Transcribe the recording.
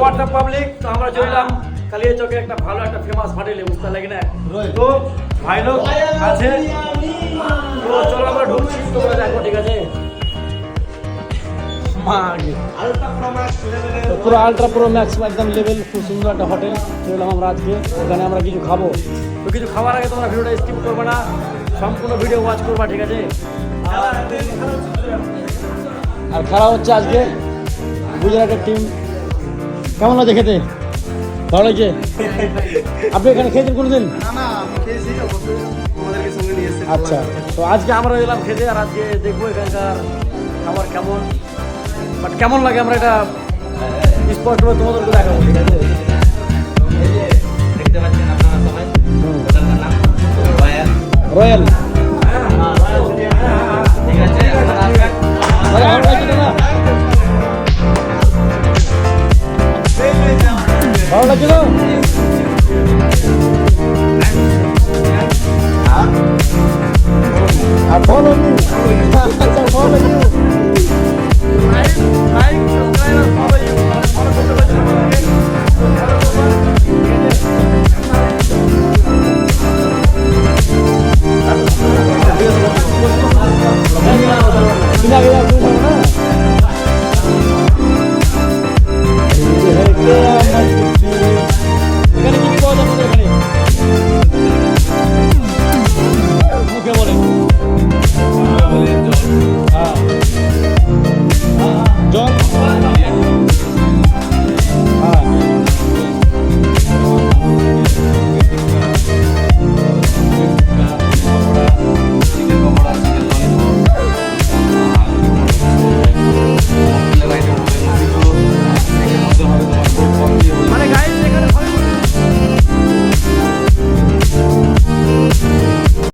WhatsApp public তো আমরা চললাম কালিয়া চকে একটা ভালো একটা ফেমাস হোটেলে বুঝতে লাগে না তো ভাই লোক আছে তো চলো আমরা ঢুকছি তোমরা দেখো ঠিক আছে পুরো আলট্রা প্রো ম্যাক্স একদম লেভেল খুব সুন্দর একটা হোটেল চললাম আমরা আজকে ওখানে আমরা কিছু খাবো তো কিছু খাবার আগে তোমরা ভিডিওটা স্কিপ করবে না সম্পূর্ণ ভিডিও ওয়াচ করবা ঠিক আছে আর খেলা হচ্ছে আজকে গুজরাটের টিম কেমন আছে খেতে ভালো লাগছে আপনি এখানে খেয়েছেন কোনোদিন আচ্ছা তো আজকে আমরা এলাম খেতে আর আজকে দেখবো এখানকার খাবার কেমন বাট কেমন লাগে আমরা এটা স্পষ্টভাবে তোমাদেরকে দেখাবো ঠিক আছে দেখতে পাচ্ছেন আপনারা সবাই হোটেলটার নাম রয়্যাল ঠিক আছে আপনারা আসবেন ভালো লাগছে না ভালো লাগছে তো